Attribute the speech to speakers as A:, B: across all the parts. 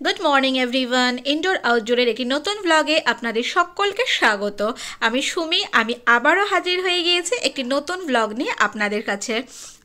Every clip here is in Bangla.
A: গুড মর্নিং এভরিওয়ান, ইনডোর আউটডোরের একটি নতুন ব্লগে আপনাদের সকলকে স্বাগত। আমি সুমি, আমি আবারও হাজির হয়ে গিয়েছি একটি নতুন ব্লগ নিয়ে আপনাদের কাছে।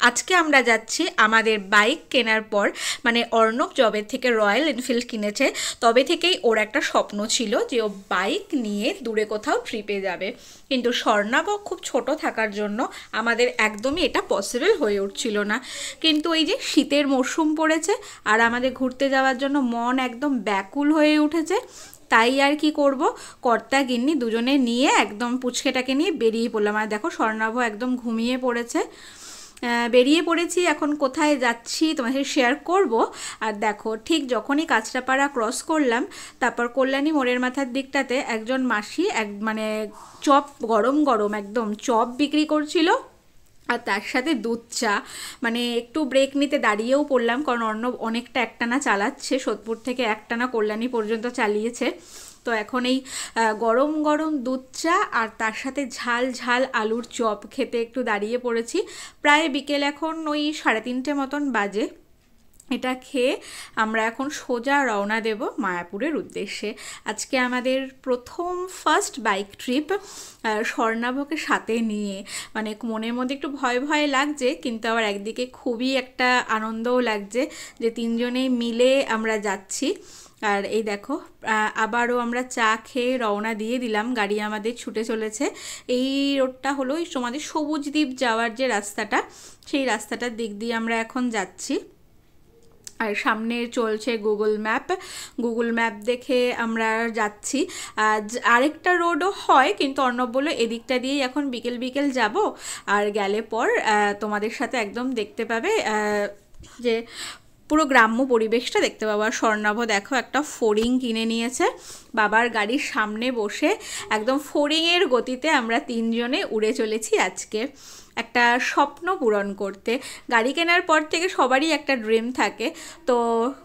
A: আজকে আমরা যাচ্ছি আমাদের বাইক কেনার পর, মানে অর্ণব জবের থেকে রয়্যাল এনফিল্ড কিনেছে, তবে থেকেই ওর একটা স্বপ্ন ছিল যে ও বাইক নিয়ে দূরে কোথাও ট্রিপে যাবে, কিন্তু স্বর্ণাভ খুব ছোট থাকার জন্য আমাদের একদমই এটা পসিবল হয়ে উঠছিল না। কিন্তু এই যে শীতের মরশুম পড়েছে আর আমাদের ঘুরতে যাওয়ার জন্য মন একদম ব্যাকুল হয়ে উঠেছে, তাই আর কি করব, কর্তা গিন্নি দুজনে নিয়ে একদম পুচকেটাকে নিয়ে বেরিয়ে পড়লাম। আর দেখো স্বর্ণাভ একদম ঘুমিয়ে পড়েছে। বেরিয়ে পড়েছি, এখন কোথায় যাচ্ছি তোমাদের শেয়ার করব। আর দেখো ঠিক যখনই কাঁচরাপাড়া ক্রস করলাম, তারপর কল্যাণী মোড়ের মাথার দিকটাতে একজন মাসি মানে চপ, গরম গরম একদম চপ বিক্রি করছিল, আর তার সাথে দুধ চা। মানে একটু ব্রেক নিতে দাঁড়িয়েও পড়লাম, কারণ অর্ণব অনেকটা একটানা চালাচ্ছে, সোদপুর থেকে একটানা কল্যাণী পর্যন্ত চালিয়েছে। তো এখন এই গরম গরম দুধ চা আর তার সাথে ঝাল ঝাল আলুর চপ খেতে একটু দাঁড়িয়ে পড়েছি। প্রায় বিকেল এখন ওই 3:30 মতন বাজে। এটা খেয়ে আমরা এখন সোজা রওনা দেব মায়াপুরের উদ্দেশ্যে। আজকে আমাদের ফার্স্ট বাইক ট্রিপ, স্বর্ণাভকে সাথে নিয়ে। মানে মনের মধ্যে একটু ভয় ভয় লাগছে, কিন্তু আবার একদিকে খুবই একটা আনন্দও লাগছে যে তিনজনে মিলে আমরা যাচ্ছি। আর এই দেখো আবারও আমরা চা খেয়ে রওনা দিয়ে দিলাম, গাড়ি আমাদের ছুটে চলেছে। এই রোডটা হলো আমাদের সবুজ দ্বীপ যাওয়ার যে রাস্তাটা, সেই রাস্তাটার দিক দিয়ে আমরা এখন যাচ্ছি। আর সামনে চলছে গুগল ম্যাপ দেখে আমরা যাচ্ছি। আরেকটা রোডও হয়, কিন্তু অর্ণব বলল এদিকটা দিয়েই এখন বিকেল বিকেল যাব, আর গেলে পর তোমাদের সাথে একদম দেখতে পাবে যে পুরো গ্রাম্য পরিবেশটা দেখতে পাবো। আর স্বর্ণাভ দেখো একটা ফড়িং কিনে নিয়েছে, বাবার গাড়ির সামনে বসে একদম ফড়িংয়ের গতিতে আমরা তিনজনে উড়ে চলেছি আজকে একটা স্বপ্ন পূরণ করতে। গাড়ি কেনার পর থেকে সবারই একটা ড্রিম থাকে, তো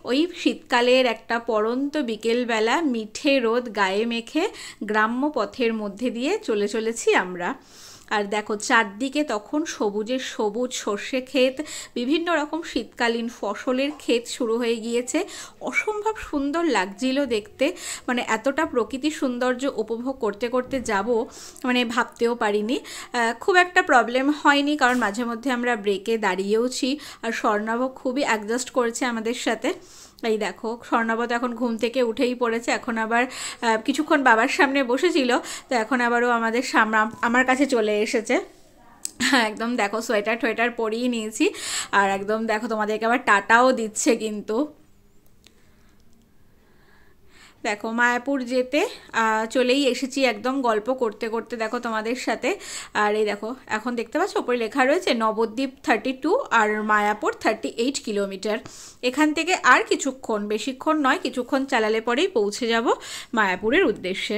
A: ওই শীতকালের একটা পড়ন্ত বিকেলবেলা মিঠে রোদ গায়ে মেখে গ্রাম্য পথের মধ্যে দিয়ে চলেছি আমরা। আর দেখো চারদিকে তখন সবুজের সবুজ, সর্ষে ক্ষেত, বিভিন্ন রকম শীতকালীন ফসলের ক্ষেত শুরু হয়ে গিয়েছে। অসম্ভব সুন্দর লাগছিল দেখতে, মানে এতটা প্রকৃতির সৌন্দর্য উপভোগ করতে করতে যাব মানে ভাবতেও পারিনি। খুব একটা প্রবলেম হয়নি, কারণ মাঝে মধ্যে আমরা ব্রেকে দাঁড়িয়েওছি, আর স্বর্ণাভ খুবই অ্যাডজাস্ট করেছে আমাদের সাথে। এই দেখো স্বর্ণাভ এখন ঘুম থেকে উঠেই পড়েছে, এখন আবার কিছুক্ষণ বাবার সামনে বসেছিল, তো এখন আবারও আমাদের সামনে আমার কাছে চলে এসেছে। একদম দেখো সোয়েটার পরিয়ে নিয়েছি, আর একদম দেখো তোমাদেরকে আবার টাটাও দিচ্ছে। কিন্তু দেখো মায়াপুর যেতে চলেই এসেছি একদম গল্প করতে করতে, দেখো তোমাদের সাথে। আর এই দেখো এখন দেখতে পাচ্ছ ওপরে লেখা রয়েছে নবদ্বীপ 32 আর মায়াপুর 38 কিলোমিটার। এখান থেকে আর কিছুক্ষণ, বেশিক্ষণ নয়, কিছুক্ষণ চালালে পরেই পৌঁছে যাব মায়াপুরের উদ্দেশ্যে।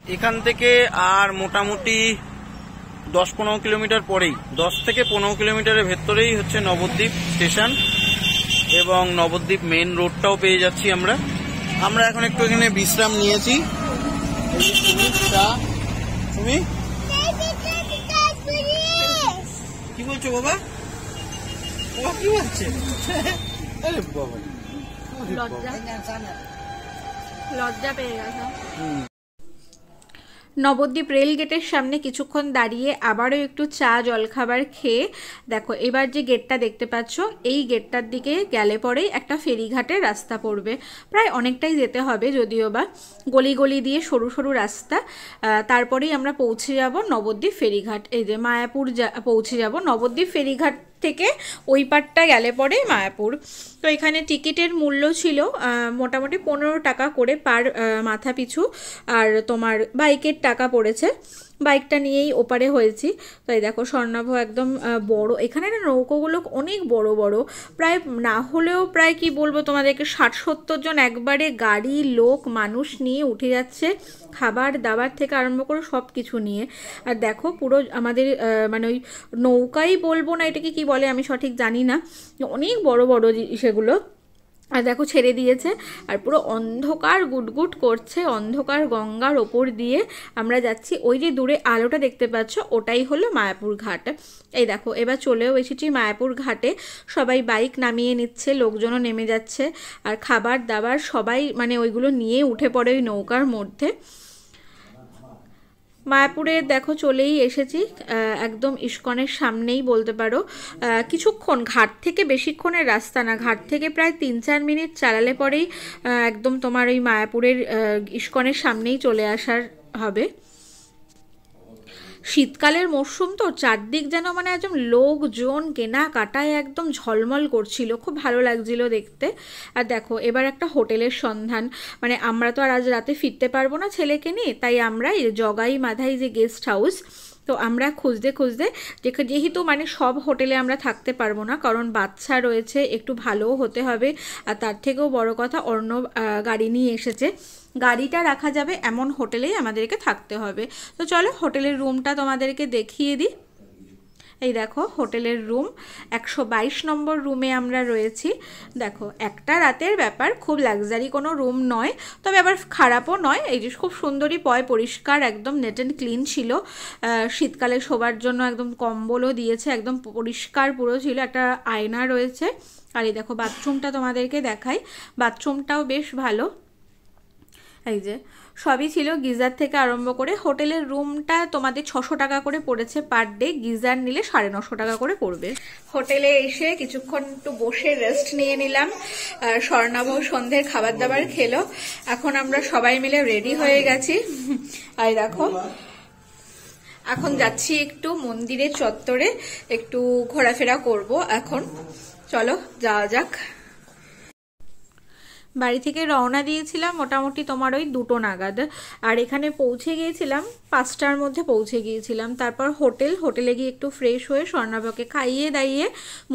B: এখান থেকে আর মোটামুটি 10-15 কিলোমিটার পরেই, 10 থেকে 15 কিলোমিটারের ভেতরেই হচ্ছে নবদ্বীপ স্টেশন, এবং নবদ্বীপ মেন রোডটাও পেয়ে যাচ্ছি আমরা। এখন একটু এখানে বিশ্রাম নিয়েছি। তুমি কি বলছো বাবা? কি বলছে?
A: লজ্জা পেয়ে গেছে। নবদ্বীপ রেল গেটের সামনে কিছুক্ষণ দাঁড়িয়ে আবারও একটু চা জলখাবার খেয়ে দেখো এবার যে গেটটা দেখতে পাচ্ছ, এই গেটটার দিকে গেলে পরেই একটা ফেরিঘাটের রাস্তা পড়বে। প্রায় অনেকটাই যেতে হবে, যদিও বা গলি গলি দিয়ে সরু সরু রাস্তা। তারপরেই আমরা পৌঁছে যাব নবদ্বীপ ফেরিঘাট। এই যে মায়াপুর পৌঁছে যাব, নবদ্বীপ ফেরিঘাট থেকে ওই পারটা গেলে পরে মায়াপুর। তো এখানে টিকিটের মূল্য ছিল মোটামুটি 15 টাকা করে পার মাথা পিছু, আর তোমার বাইকের টাকা পড়েছে। বাইকটা নিয়েই ওপারে হয়েছি। তো এই দেখো স্বর্ণাভ একদম বড়, এখানে না নৌকোগুলো অনেক বড় বড়, প্রায় না হলেও প্রায় কি বলবো তোমাদেরকে 60-70 জন একবারে গাড়ি, লোক, মানুষ নিয়ে উঠে যাচ্ছে, খাবার দাবার থেকে আরম্ভ করে সব কিছু নিয়ে। আর দেখো পুরো আমাদের মানে ওই নৌকাই বলবো না, এটাকে কি বলে আমি সঠিক জানি না, অনেক বড় বড় সেগুলো। আর দেখো ছেড়ে দিয়েছে, আর পুরো অন্ধকার গুটগুট করছে, অন্ধকার গঙ্গার ওপর দিয়ে আমরা যাচ্ছি। ওই যে দূরে আলোটা দেখতে পাচ্ছ ওটাই হলো মায়াপুর ঘাট। এই দেখো এবার চলেও এসেছি মায়াপুর ঘাটে। সবাই বাইক নামিয়ে নিচ্ছে, লোকজনও নেমে যাচ্ছে, আর খাবার দাবার সবাই মানে ওইগুলো নিয়ে উঠে পড়ে ওই নৌকার মধ্যে। মায়াপুরে দেখো চলেই এসেছি, একদম ইস্কনের সামনেই বলতে পারো। কিছুক্ষণ, ঘাট থেকে বেশিক্ষণের রাস্তা না, ঘাট থেকে প্রায় 3-4 মিনিট চালালে পরেই একদম তোমার ওই মায়াপুরের ইস্কনের সামনেই চলে আসার হবে। শীতকালের মরশুম তো, চারদিক যেন মানে একদম লোকজন কেনাকাটায় একদম ঝলমল করছিল, খুব ভালো লাগছিল দেখতে। আর দেখো এবার একটা হোটেলের সন্ধান, মানে আমরা তো আর আজ রাতে ফিরতে পারবো না ছেলেকে নিয়ে, তাই আমরা জগাই মাধাই যে গেস্ট হাউস, তো আমরা খুঁজতে খুঁজতে, যেহেতু মানে সব হোটেলে আমরা থাকতে পারবো না, কারণ বাচ্চা রয়েছে, একটু ভালোও হতে হবে। আর তার থেকেও বড় কথা, অর্ণব গাড়ি নিয়ে এসেছে, গাড়িটা রাখা যাবে এমন হোটেলেই আমাদেরকে থাকতে হবে। তো চলো হোটেলের রুমটা তোমাদেরকে দেখিয়ে দিই। এই দেখো হোটেলের রুম, 122 নম্বর রুমে আমরা রয়েছি। দেখো একটা রাতের ব্যাপার, খুব লাক্সারি কোনো রুম নয়, তবে আবার খারাপও নয়। এই যে খুব সুন্দরী পরিষ্কার, একদম নেট অ্যান্ড ক্লিন ছিল। শীতকালে শোবার জন্য একদম কম্বলও দিয়েছে, একদম পরিষ্কার পুরো ছিল, একটা আয়না রয়েছে। আর এই দেখো বাথরুমটা তোমাদেরকে দেখাই, বাথরুমটাও বেশ ভালো। এই যে সবই ছিল, গিজার থেকে আরম্ভ করে। হোটেলের রুমটা তোমাদের 600 টাকা করে পড়েছে পার ডে, গিজার নিলে 950 টাকা করে পড়বে। হোটেলে এসে কিছুক্ষণ একটু বসে রেস্ট নিয়ে নিলাম, স্বর্ণাভ সন্ধ্যের খাবার দাবার খেলো। এখন আমরা সবাই মিলে রেডি হয়ে গেছি। আর দেখো এখন যাচ্ছি একটু মন্দিরের চত্বরে, একটু ঘোরাফেরা করব এখন। চলো যাওয়া যাক। বাড়ি থেকে রওনা দিয়েছিলাম মোটামুটি তোমার ওই 2টো নাগাদ, আর এখানে পৌঁছে গিয়েছিলাম 5টার মধ্যে পৌঁছে গিয়েছিলাম। তারপর হোটেলে গিয়ে একটু ফ্রেশ হয়ে স্বর্ণাভকে খাইয়ে দাইয়ে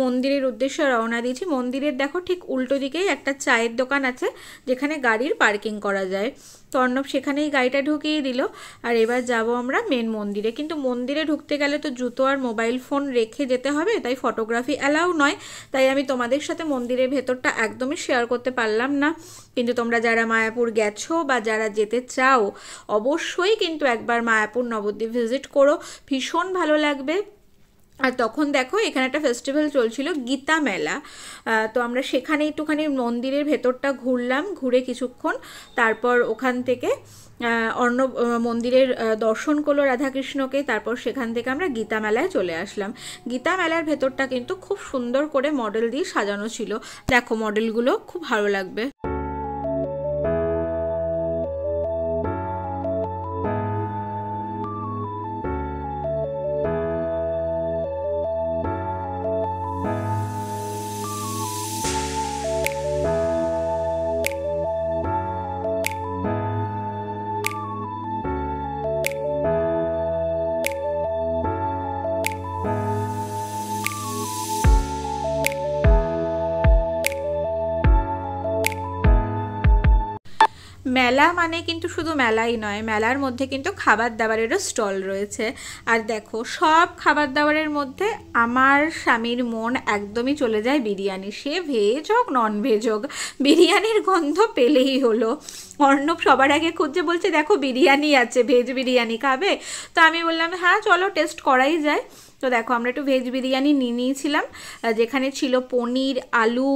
A: মন্দিরের উদ্দেশ্যে রওনা দিয়েছি। মন্দিরের দেখো ঠিক উল্টো দিকেই একটা চায়ের দোকান আছে, যেখানে গাড়ির পার্কিং করা যায়। তো অর্ণব সেখানেই গাড়িটা ঢুকিয়ে দিল। আর এবার যাব আমরা মেন মন্দিরে, কিন্তু মন্দিরে ঢুকতে গেলে তো জুতো আর মোবাইল ফোন রেখে যেতে হবে, তাই ফটোগ্রাফি অ্যালাউ নয়, তাই আমি তোমাদের সাথে মন্দিরের ভেতরটা একদমই শেয়ার করতে পারলাম না। কিন্তু তোমরা যারা মায়াপুর গেছো বা যারা যেতে চাও, অবশ্যই কিন্তু একবার মায়াপুর নবদ্বীপ ভিজিট করো, ভীষণ ভালো লাগবে। আর তখন দেখো এখানে একটা ফেস্টিভ্যাল চলছিল, গীতা মেলা। তো আমরা সেখানে একটুখানি মন্দিরের ভেতরটা ঘুরলাম, ঘুরে কিছুক্ষণ তারপর ওখান থেকে অর্ণব মন্দিরের দর্শন করলো রাধাকৃষ্ণকে। তারপর সেখান থেকে আমরা গীতা মেলায় চলে আসলাম। গীতা মেলার ভেতরটা কিন্তু খুব সুন্দর করে মডেল দিয়ে সাজানো ছিল, দেখো মডেলগুলো খুব ভালো লাগবে। মেলা মানে কিন্তু শুধু মেলাই নয়, মেলার মধ্যে কিন্তু খাবার দাবারেরও স্টল রয়েছে। আর দেখো সব খাবার দাবারের মধ্যে আমার স্বামীর মন একদমই চলে যায় বিরিয়ানি, সে ভেজ হোক নন ভেজ হোক, বিরিয়ানির গন্ধ পেলেই হলো। অর্ণব সবার আগে খুঁজছে, বলছে দেখো বিরিয়ানি আছে, ভেজ বিরিয়ানি খাবে? তো আমি বললাম হ্যাঁ চলো টেস্ট করাই যায়। তো দেখো আমরা একটু ভেজ বিরিয়ানি নিয়ে নিয়েছিলাম, যেখানে ছিল পনির, আলু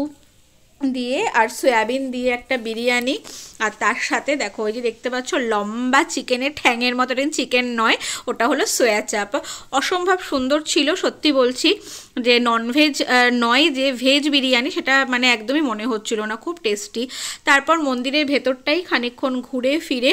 A: দিয়ে আর সয়াবিন দিয়ে একটা বিরিয়ানি। আর তার সাথে দেখো ওই যে দেখতে পাচ্ছ লম্বা চিকেনের ঠ্যাঙের মতো, চিকেন নয়, ওটা হলো সোয়া চাপ। অসম্ভব সুন্দর ছিল, সত্যি বলছি যে ননভেজ নয়, যে ভেজ বিরিয়ানি সেটা মানে একদমই মনে হচ্ছিল না, খুব টেস্টি। তারপর মন্দিরের ভেতরটাই খানিকক্ষণ ঘুরে ফিরে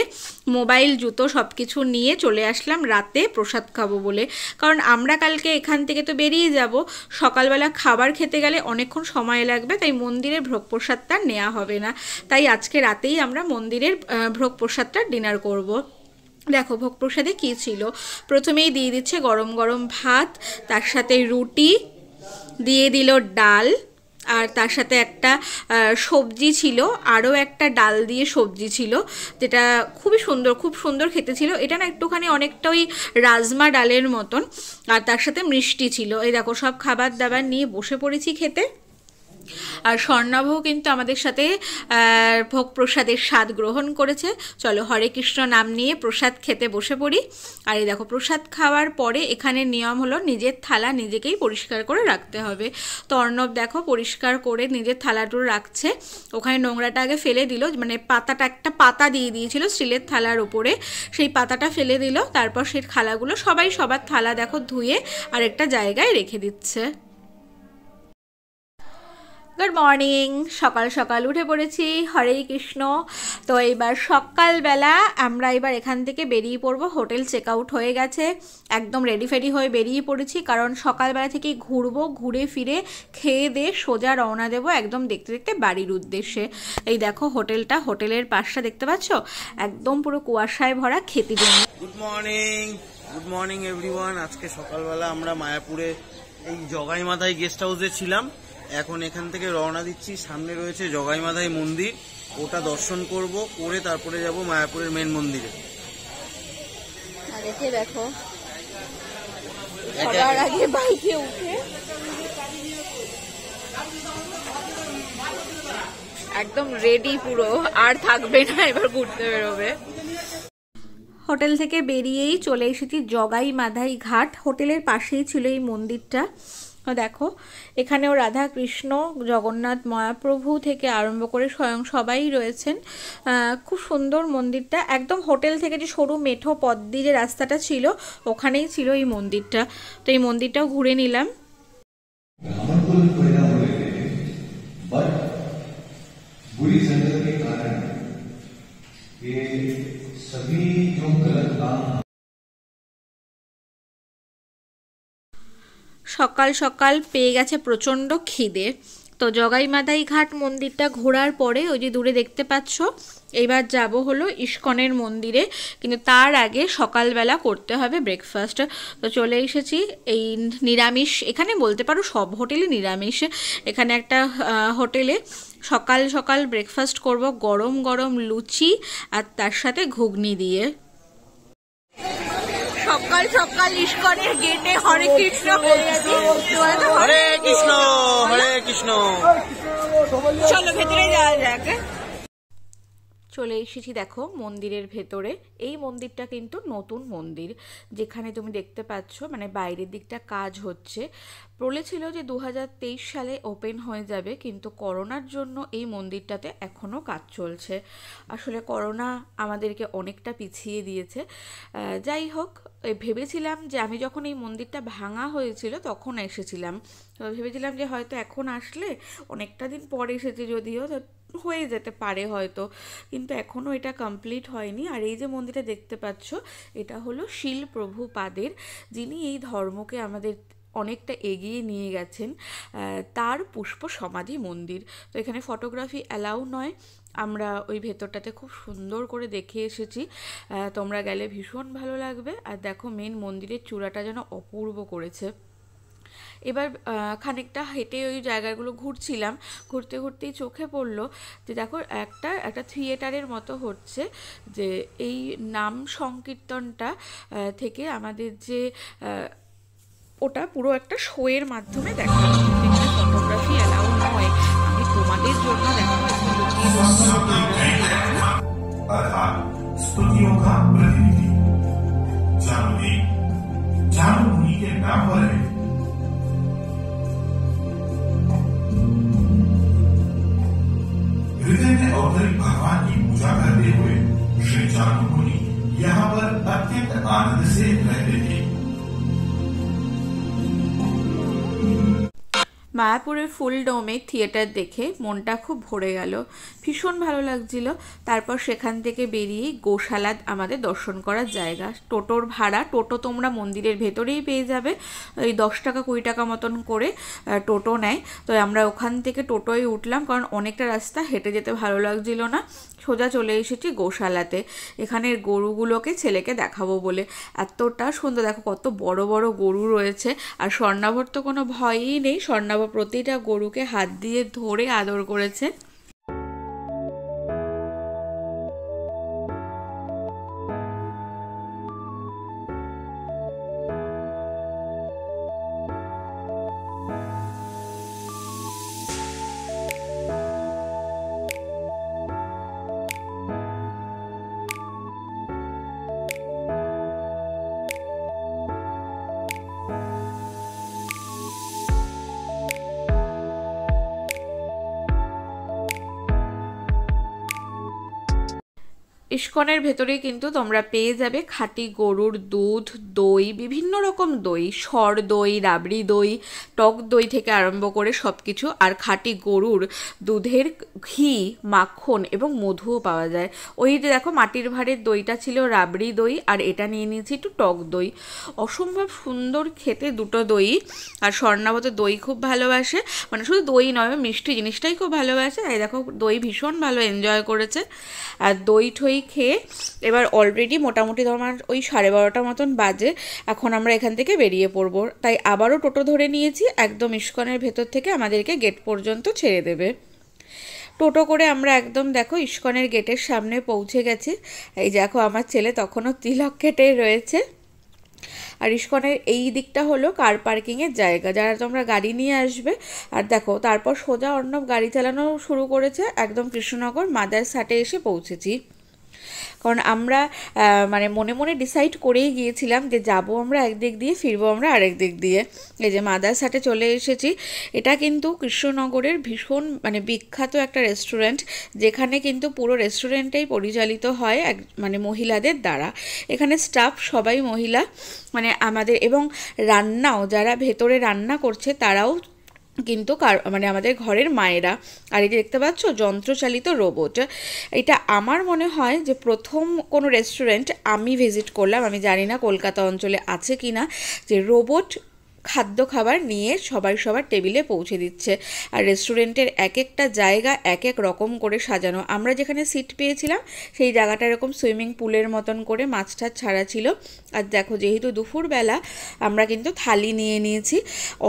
A: মোবাইল জুতো সব কিছু নিয়ে চলে আসলাম রাতে প্রসাদ খাবো বলে, কারণ আমরা কালকে এখান থেকে তো বেরিয়ে যাব, সকালবেলা খাবার খেতে গেলে অনেকক্ষণ সময় লাগবে, তাই মন্দিরের ভোগ প্রসাদটা নেওয়া হবে না, তাই আজকে রাতেই আমরা মন্দিরের ভোগ প্রসাদটা ডিনার করব। দেখো ভোগ প্রসাদে কী ছিল, প্রথমেই দিয়ে দিচ্ছে গরম গরম ভাত, তার সাথে রুটি দিয়ে দিল, ডাল, আর তার সাথে একটা সবজি ছিল, আরও একটা ডাল দিয়ে সবজি ছিল, যেটা খুবই সুন্দর, খুব সুন্দর খেতে ছিল। এটা না একটুখানি অনেকটা ওই রাজমা ডালের মতন, আর তার সাথে মিষ্টি ছিল। এই দেখো সব খাবার দাবার নিয়ে বসে পড়েছি খেতে। আর স্বর্ণাভও কিন্তু আমাদের সাথে ভোগ প্রসাদের স্বাদ গ্রহণ করেছে। চলো হরে কৃষ্ণ নাম নিয়ে প্রসাদ খেতে বসে পড়ি। আর এই দেখো প্রসাদ খাওয়ার পরে এখানে নিয়ম হলো নিজের থালা নিজেকেই পরিষ্কার করে রাখতে হবে। তো অর্ণব দেখো পরিষ্কার করে নিজের থালাটা রাখছে। ওখানে নোংরাটা আগে ফেলে দিল, মানে পাতাটা, একটা পাতা দিয়ে দিয়েছিল স্টিলের থালার উপরে, সেই পাতাটা ফেলে দিল। তারপর সেই থালাগুলো সবাই সবার থালা দেখো ধুয়ে আরেকটা জায়গায় রেখে দিচ্ছে। গুড মর্নিং, সকাল সকাল উঠে পড়েছি, হরে কৃষ্ণ। তো এবার সকালবেলা আমরা এবার এখান থেকে বেরিয়ে পড়বো। হোটেল চেক আউট হয়ে গেছে, একদম রেডি ফেডি হয়ে বেরিয়ে পড়েছি, কারণ সকালবেলা থেকেই ঘুরবো, ঘুরে ফিরে খেয়ে দিয়ে সোজা রওনা দেবো একদম দেখতে দেখতে বাড়ির উদ্দেশ্যে। এই দেখো হোটেলটা, হোটেলের পাশটা দেখতে পাচ্ছ, একদম পুরো কুয়াশায় ভরা খেতে জন্য।
B: Good morning everyone. আজকে সকালবেলা আমরা মায়াপুরে এই জগাইমাথায় গেস্ট হাউসে ছিলাম। এখন এখান থেকে রওনা দিচ্ছি। সামনে রয়েছে জগাইমাথায় মন্দির, ওটা দর্শন করব, করে তারপরে যাব মায়াপুরের মেন মন্দিরে।
A: দেখো সবার আগে বাইকে উঠে একদম রেডি পুরো, আর থাকবে না, এবার ঘুরতে বেরোবে। হোটেল থেকে বেরিয়েই চলে এসেছি জগাইমাথায় ঘাট। হোটেলের পাশেই ছিল এই মন্দিরটা। দেখো এখানেও রাধা কৃষ্ণ জগন্নাথ মহাপ্রভু থেকে আরম্ভ করে স্বয়ং সবাই রয়েছেন। খুব সুন্দর মন্দিরটা, একদম হোটেল থেকে যে সরু মেঠো পথ দিয়ে যে রাস্তাটা ছিল ওখানেই ছিল এই মন্দিরটা। তো এই মন্দিরটাও ঘুরে নিলাম। সকাল সকাল পেয়ে গেছে প্রচণ্ড খিদে। তো জগাইমাথায় ঘাট মন্দিরটা ঘোরার পরে ওই যে দূরে দেখতে পাচ্ছ, এবার যাব হলো ইস্কনের মন্দিরে, কিন্তু তার আগে সকালবেলা করতে হবে ব্রেকফাস্ট। তো চলে এসেছি এই নিরামিষ, এখানে বলতে পারো সব হোটেলে নিরামিষ। এখানে একটা হোটেলে সকাল সকাল ব্রেকফাস্ট করব গরম গরম লুচি আর তার সাথে ঘুগনি দিয়ে। সকাল সকাল ইস্কনের গেটে হরে কৃষ্ণ বলছি,
B: হরে কৃষ্ণ হরে কৃষ্ণ।
A: চলো ভেতরে যাওয়া যাক। চলে এসেছি দেখো মন্দিরের ভেতরে। এই মন্দিরটা কিন্তু নতুন মন্দির, যেখানে তুমি দেখতে পাচ্ছ মানে বাইরের দিকটা কাজ হচ্ছে। বলেছিল যে 2023 সালে ওপেন হয়ে যাবে, কিন্তু করোনার জন্য এই মন্দিরটাতে এখনও কাজ চলছে। আসলে করোনা আমাদেরকে অনেকটা পিছিয়ে দিয়েছে। যাই হোক, ভেবেছিলাম যে আমি যখন এই মন্দিরটা ভাঙা হয়েছিল তখন এসেছিলাম, তো ভেবেছিলাম যে হয়তো এখন আসলে, অনেকটা দিন পরে এসেছে যদিও, তো হয়ে যেতে পারে হয়তো, কিন্তু এখনও এটা কমপ্লিট হয়নি। আর এই যে মন্দিরটা দেখতে পাচ্ছ, এটা হলো শীল প্রভুপাদের, যিনি এই ধর্মকে আমাদের অনেকটা এগিয়ে নিয়ে গেছেন, তার পুষ্প সমাধি মন্দির। তো এখানে ফটোগ্রাফি অ্যালাউ নয়, আমরা ওই ভেতরটাতে খুব সুন্দর করে দেখে এসেছি। তোমরা গেলে ভীষণ ভালো লাগবে। আর দেখো মেন মন্দিরের চূড়াটা যেন অপূর্ব করেছে। এবার খানিকটা হেঁটে ওই জায়গাগুলো ঘুরছিলাম, ঘুরতে ঘুরতেই চোখে পড়লো যে দেখো একটা থিয়েটারের মতো হচ্ছে, যে এই নাম সংকীর্তনটা থেকে আমাদের যে ওটা পুরো একটা শোয়ের মাধ্যমে দেখা হচ্ছে। ফটোগ্রাফি অ্যালাউ নয়, আমি তোমাদের জন্য দেখো
C: हृदय में अवतरित भगवान की पूजा करते हुए श्री जानु मुनि यहाँ पर अत्यंत आनंद से रहते थे।
A: মায়াপুরের ফুলডোমে থিয়েটার দেখে মনটা খুব ভরে গেল, ভীষণ ভালো লাগছিল। তারপর সেখান থেকে বেরিয়ে গোশালা আমাদের দর্শন করার জায়গা। টোটোর ভাড়া, টোটো তোমরা মন্দিরের ভেতরেই পেয়ে যাবে, ওই 10 টাকা 20 টাকা মতন করে টোটো নেয়। তো আমরা ওখান থেকে টোটোয় উঠলাম, কারণ অনেকটা রাস্তা হেঁটে যেতে ভালো লাগছিল না। সোজা চলে এসেছি গোশালাতে, এখানের গরুগুলোকে ছেলেকে দেখাবো বলে। এতটা সুন্দর, দেখো কত বড় বড় গরু রয়েছে। আর স্বর্ণাভর তো কোনো ভয়ই নেই, স্বর্ণাভর প্রতিটা গরুকে হাত দিয়ে ধরে আদর করেছে। ইস্কনের ভেতরে কিন্তু তোমরা পেয়ে যাবে খাঁটি গরুর দুধ, দই, বিভিন্ন রকম দই, সর দই, রাবড়ি দই, টক দই থেকে আরম্ভ করে সব কিছু, আর খাঁটি গরুর দুধের ঘি, মাখন এবং মধুও পাওয়া যায়। ওই যে দেখো মাটির ভাঁড়ের দইটা ছিল রাবড়ি দই, আর এটা নিয়ে নিয়েছি একটু টক দই। অসম্ভব সুন্দর খেতে দুটো দই। আর স্বর্ণাবত দই খুব ভালোবাসে, মানে শুধু দই নয়, মিষ্টি জিনিসটাই খুব ভালোবাসে। তাই দেখো দই ভীষণ ভালো এনজয় করেছে। আর দই ঠই খেয়ে এবার অলরেডি মোটামুটি তোমার ওই 12:30 মতন বাজে। এখন আমরা এখান থেকে বেরিয়ে পড়বো। তাই আবারও টোটো ধরে নিয়েছি, একদম ইস্কনের ভেতর থেকে আমাদেরকে গেট পর্যন্ত ছেড়ে দেবে। টোটো করে আমরা একদম দেখো ইস্কনের গেটের সামনে পৌঁছে গেছি। এই দেখো আমার ছেলে তখনও তিলক কেটে রয়েছে। আর ইস্কনের এই দিকটা হলো কার পার্কিংয়ের জায়গা, যারা তোমরা গাড়ি নিয়ে আসবে। আর দেখো তারপর সোজা অর্ণব গাড়ি চালানো শুরু করেছে। একদম কৃষ্ণনগর মাদার্স হাটে এসে পৌঁছেছি। কারণ আমরা মানে মনে মনে ডিসাইড করেই গিয়েছিলাম যে যাব আমরা একদিক দিয়ে, ফিরবো আমরা আরেক দিক দিয়ে। এই যে মাদার্স হাটে চলে এসেছি। এটা কিন্তু কৃষ্ণনগরের ভীষণ মানে বিখ্যাত একটা রেস্টুরেন্ট, যেখানে কিন্তু পুরো রেস্টুরেন্টেই পরিচালিত হয় মানে মহিলাদের দ্বারা। এখানে স্টাফ সবাই মহিলা, মানে আমাদের, এবং রান্নাও যারা ভেতরে রান্না করছে তারাও কিন্তু মানে আমাদের ঘরের মায়েরা। আর এই যে দেখতে পাচ্ছ যন্ত্রচালিত রোবট, এটা আমার মনে হয় যে প্রথম কোনো রেস্টুরেন্ট আমি ভিজিট করলাম, আমি জানি না কলকাতা অঞ্চলে আছে কি না, যে রোবট খাদ্য খাবার নিয়ে সবার টেবিলে পৌঁছে দিচ্ছে। আর রেস্টুরেন্টের এক একটা জায়গা এক এক রকম করে সাজানো। আমরা যেখানে সিট পেয়েছিলাম সেই জায়গাটা এরকম সুইমিং পুলের মতন করে মাছ টাছ ছাড়া ছিল। আর দেখো যেহেতু দুপুরবেলা আমরা কিন্তু থালি নিয়ে নিয়েছি।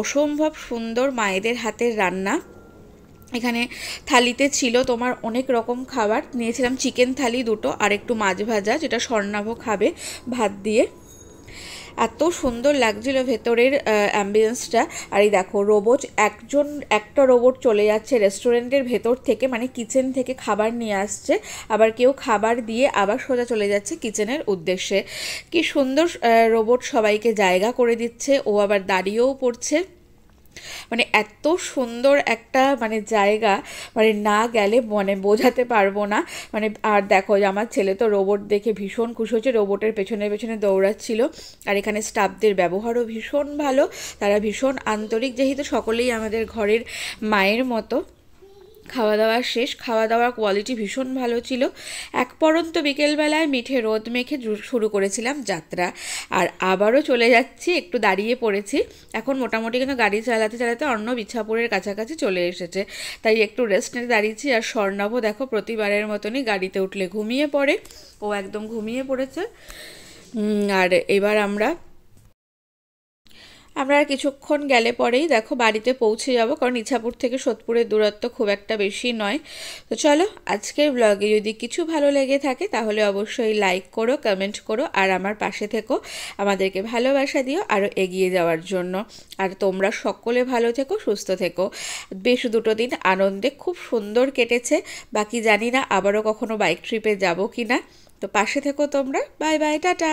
A: অসম্ভব সুন্দর মায়েদের হাতের রান্না। এখানে থালিতে ছিল তোমার অনেক রকম খাবার। নিয়েছিলাম চিকেন থালি দুটো, আর একটু মাছ ভাজা, যেটা স্বর্ণাভ খাবে ভাত দিয়ে। এত সুন্দর লাগছিল ভেতরের অ্যাম্বিয়েন্সটা। আর এই দেখো রোবট, একটা রোবট চলে যাচ্ছে রেস্টুরেন্টের ভেতর থেকে, মানে কিচেন থেকে খাবার নিয়ে আসছে, আবার কেউ খাবার দিয়ে আবার সোজা চলে যাচ্ছে কিচেনের উদ্দেশ্যে। কি সুন্দর রোবট সবাইকে জায়গা করে দিচ্ছে, ও আবার দাঁড়িয়েও পড়ছে। মানে এত সুন্দর একটা মানে জায়গা, মানে না গেলে মানে বোঝাতে পারবো না। মানে আর দেখো আমার ছেলে তো রোবট দেখে ভীষণ খুশি হচ্ছে, রোবটের পেছনে পেছনে দৌড়াচ্ছিল। আর এখানে স্টাফদের ব্যবহারও ভীষণ ভালো, তারা ভীষণ আন্তরিক, যেহেতু সকলেই আমাদের ঘরের মায়ের মতো। খাওয়া দাওয়া শেষ, খাওয়া দাওয়ার কোয়ালিটি ভীষণ ভালো ছিল। এক পরন্ত বিকেলবেলায় মিঠে রোদ মেখে শুরু করেছিলাম যাত্রা। আর আবারও চলে যাচ্ছি, একটু দাঁড়িয়ে পড়েছি। এখন মোটামুটি কিন্তু গাড়ি চালাতে চালাতে অর্ণব ইচ্ছাপুরের কাছাকাছি চলে এসেছে, তাই একটু রেস্ট নিতে দাঁড়িয়েছি। আর স্বর্ণাভ দেখো প্রতিবারের মতনই গাড়িতে উঠলে ঘুমিয়ে পড়ে, ও একদম ঘুমিয়ে পড়েছে। আর এবার আমরা আর কিছুক্ষণ গেলে পরেই দেখো বাড়িতে পৌঁছে যাব, কারণ ইছাপুর থেকে সোদপুরের দূরত্ব খুব একটা বেশি নয়। তো চলো, আজকের ব্লগে যদি কিছু ভালো লেগে থাকে তাহলে অবশ্যই লাইক করো, কমেন্ট করো, আর আমার পাশে থেকো, আমাদেরকে ভালোবাসা দিও আরও এগিয়ে যাওয়ার জন্য। আর তোমরা সকলে ভালো থেকো, সুস্থ থেকো। বেশ দুটো দিন আনন্দে খুব সুন্দর কেটেছে। বাকি জানি না আবারও কখনো বাইক ট্রিপে যাবো কি না। তো পাশে থেকো তোমরা। Bye bye, tata.